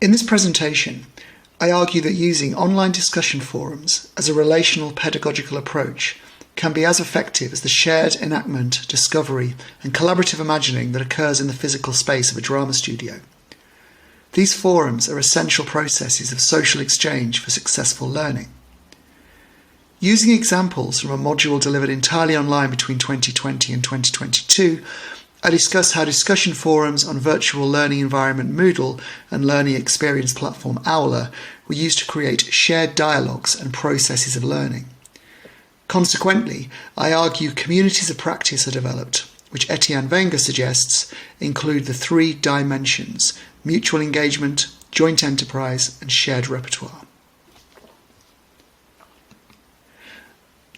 In this presentation, I argue that using online discussion forums as a relational pedagogical approach can be as effective as the shared enactment, discovery, and collaborative imagining that occurs in the physical space of a drama studio. These forums are essential processes of social exchange for successful learning. Using examples from a module delivered entirely online between 2020 and 2022, I discuss how discussion forums on virtual learning environment Moodle and learning experience platform Owler were used to create shared dialogues and processes of learning. Consequently, I argue communities of practice are developed, which Etienne Wenger suggests include the three dimensions: mutual engagement, joint enterprise, and shared repertoire.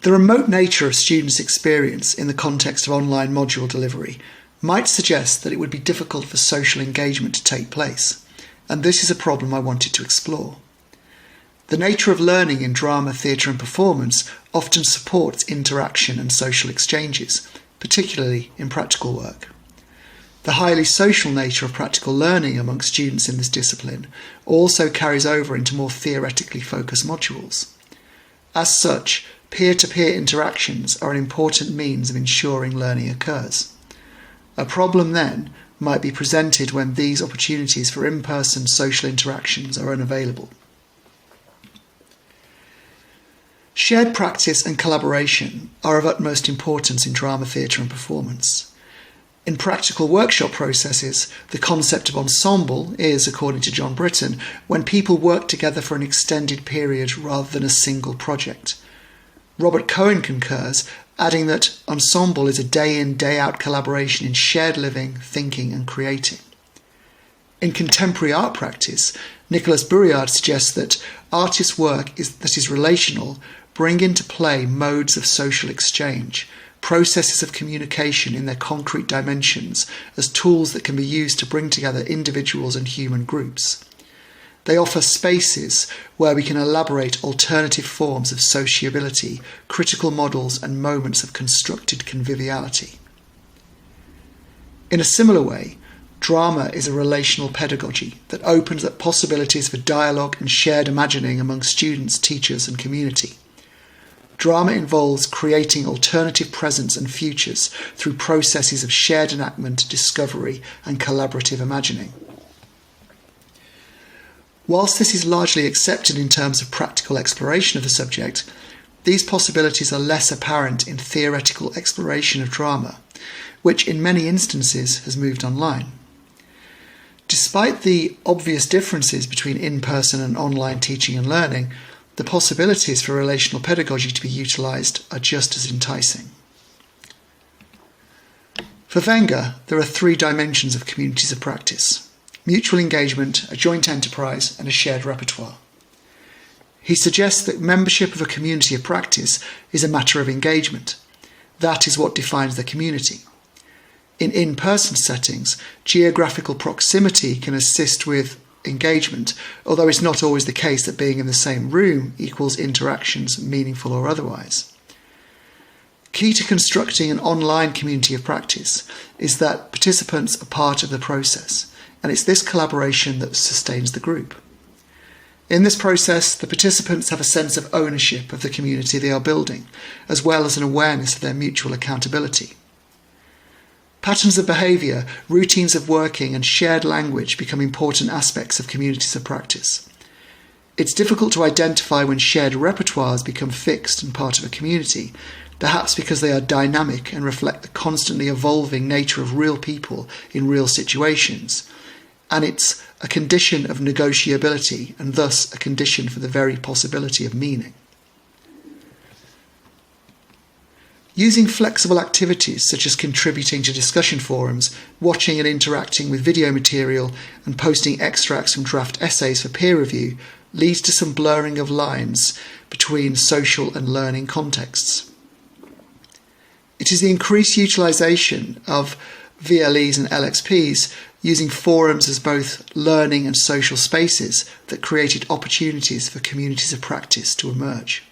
The remote nature of students' experience in the context of online module delivery might suggest that it would be difficult for social engagement to take place, and this is a problem I wanted to explore. The nature of learning in drama, theatre and performance often supports interaction and social exchanges, particularly in practical work. The highly social nature of practical learning among students in this discipline also carries over into more theoretically focused modules. As such, peer-to-peer interactions are an important means of ensuring learning occurs. A problem then might be presented when these opportunities for in-person social interactions are unavailable. Shared practice and collaboration are of utmost importance in drama, theatre and performance. In practical workshop processes, the concept of ensemble is, according to John Britton, when people work together for an extended period rather than a single project. Robert Cohen concurs, adding that ensemble is a day-in, day-out collaboration in shared living, thinking and creating. In contemporary art practice, Bourriaud suggests that artists' work that is relational bring into play modes of social exchange, processes of communication in their concrete dimensions as tools that can be used to bring together individuals and human groups. They offer spaces where we can elaborate alternative forms of sociability, critical models and moments of constructed conviviality. In a similar way, drama is a relational pedagogy that opens up possibilities for dialogue and shared imagining among students, teachers and community. Drama involves creating alternative presents and futures through processes of shared enactment, discovery and collaborative imagining. Whilst this is largely accepted in terms of practical exploration of the subject, these possibilities are less apparent in theoretical exploration of drama, which in many instances has moved online. Despite the obvious differences between in-person and online teaching and learning, the possibilities for relational pedagogy to be utilised are just as enticing. For Wenger, there are three dimensions of communities of practice: mutual engagement, a joint enterprise, and a shared repertoire. He suggests that membership of a community of practice is a matter of engagement. That is what defines the community. In in-person settings, geographical proximity can assist with engagement, although it's not always the case that being in the same room equals interactions, meaningful or otherwise. Key to constructing an online community of practice is that participants are part of the process, and it's this collaboration that sustains the group. In this process, the participants have a sense of ownership of the community they are building, as well as an awareness of their mutual accountability. Patterns of behaviour, routines of working, and shared language become important aspects of communities of practice. It's difficult to identify when shared repertoires become fixed and part of a community, perhaps because they are dynamic and reflect the constantly evolving nature of real people in real situations, and it's a condition of negotiability and thus a condition for the very possibility of meaning. Using flexible activities such as contributing to discussion forums, watching and interacting with video material, and posting extracts from draft essays for peer review leads to some blurring of lines between social and learning contexts. It is the increased utilisation of VLEs and LXPs using forums as both learning and social spaces that created opportunities for communities of practice to emerge.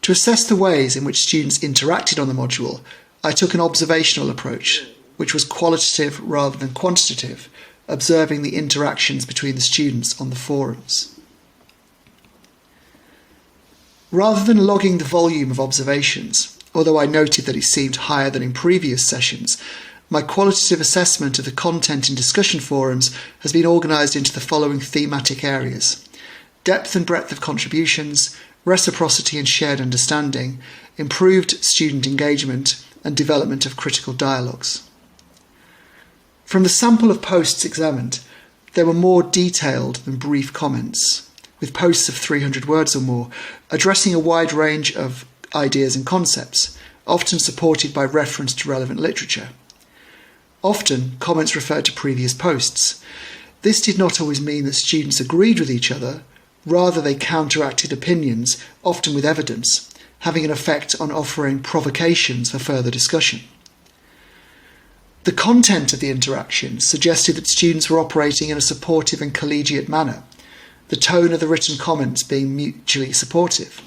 To assess the ways in which students interacted on the module, I took an observational approach, which was qualitative rather than quantitative, observing the interactions between the students on the forums. Rather than logging the volume of observations, although I noted that it seemed higher than in previous sessions, my qualitative assessment of the content in discussion forums has been organised into the following thematic areas: depth and breadth of contributions, reciprocity and shared understanding, improved student engagement, and development of critical dialogues. From the sample of posts examined, there were more detailed than brief comments, with posts of 300 words or more, addressing a wide range of ideas and concepts, often supported by reference to relevant literature. Often, comments referred to previous posts. This did not always mean that students agreed with each other, rather they counteracted opinions, often with evidence, having an effect on offering provocations for further discussion. The content of the interaction suggested that students were operating in a supportive and collegiate manner, the tone of the written comments being mutually supportive.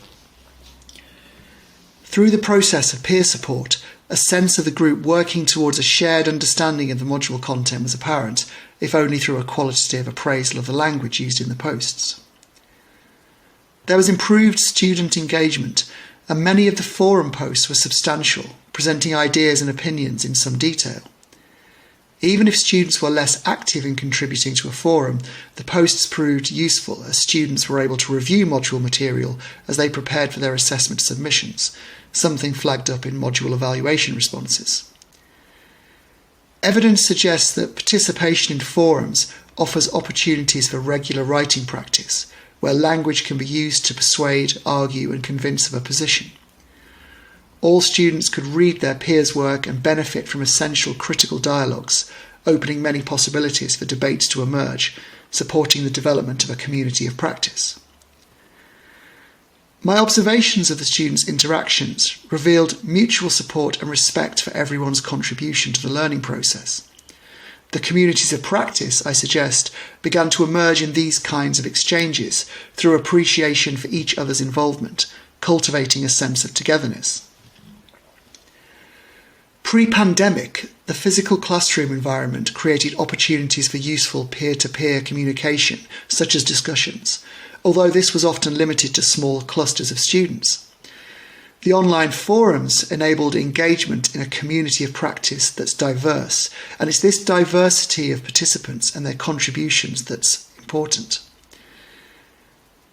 Through the process of peer support, a sense of the group working towards a shared understanding of the module content was apparent, if only through a qualitative appraisal of the language used in the posts. There was improved student engagement, and many of the forum posts were substantial, presenting ideas and opinions in some detail. Even if students were less active in contributing to a forum, the posts proved useful as students were able to review module material as they prepared for their assessment submissions, something flagged up in module evaluation responses. Evidence suggests that participation in forums offers opportunities for regular writing practice, where language can be used to persuade, argue, and convince of a position. All students could read their peers' work and benefit from essential critical dialogues, opening many possibilities for debates to emerge, supporting the development of a community of practice. My observations of the students' interactions revealed mutual support and respect for everyone's contribution to the learning process. The communities of practice, I suggest, began to emerge in these kinds of exchanges through appreciation for each other's involvement, cultivating a sense of togetherness. Pre-pandemic, the physical classroom environment created opportunities for useful peer-to-peer communication, such as discussions, although this was often limited to small clusters of students. The online forums enabled engagement in a community of practice that's diverse, and it's this diversity of participants and their contributions that's important.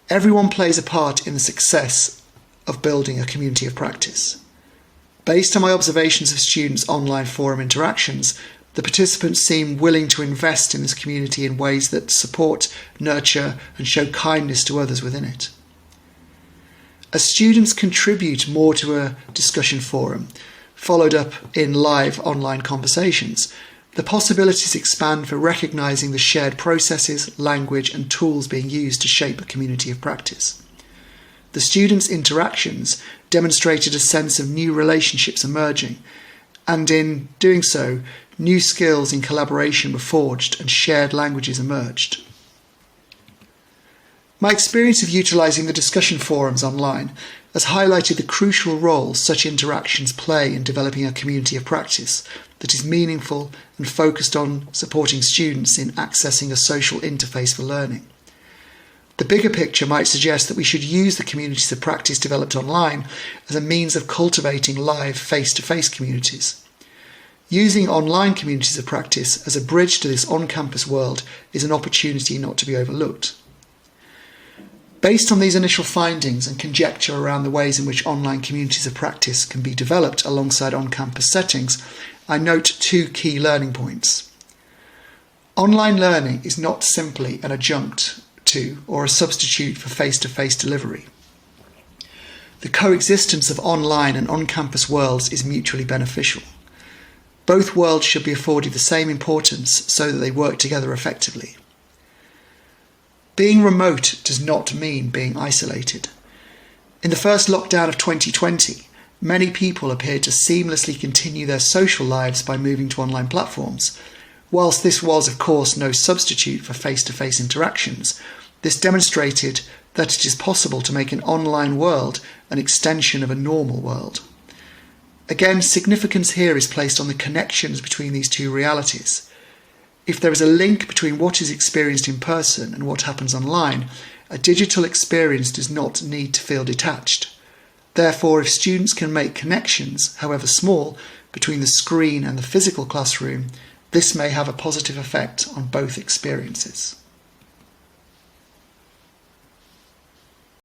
Everyone plays a part in the success of building a community of practice. Based on my observations of students' online forum interactions, the participants seem willing to invest in this community in ways that support, nurture, and show kindness to others within it. As students contribute more to a discussion forum, followed up in live online conversations, the possibilities expand for recognising the shared processes, language, and tools being used to shape a community of practice. The students' interactions demonstrated a sense of new relationships emerging, and in doing so, new skills in collaboration were forged and shared languages emerged. My experience of utilising the discussion forums online has highlighted the crucial role such interactions play in developing a community of practice that is meaningful and focused on supporting students in accessing a social interface for learning. The bigger picture might suggest that we should use the communities of practice developed online as a means of cultivating live face-to-face communities. Using online communities of practice as a bridge to this on-campus world is an opportunity not to be overlooked. Based on these initial findings and conjecture around the ways in which online communities of practice can be developed alongside on-campus settings, I note two key learning points. Online learning is not simply an adjunct to or a substitute for face-to-face delivery. The coexistence of online and on-campus worlds is mutually beneficial. Both worlds should be afforded the same importance so that they work together effectively. Being remote does not mean being isolated. In the first lockdown of 2020, many people appeared to seamlessly continue their social lives by moving to online platforms. Whilst this was, of course, no substitute for face-to-face interactions, this demonstrated that it is possible to make an online world an extension of a normal world. Again, significance here is placed on the connections between these two realities. If there is a link between what is experienced in person and what happens online, a digital experience does not need to feel detached. Therefore, if students can make connections, however small, between the screen and the physical classroom, this may have a positive effect on both experiences.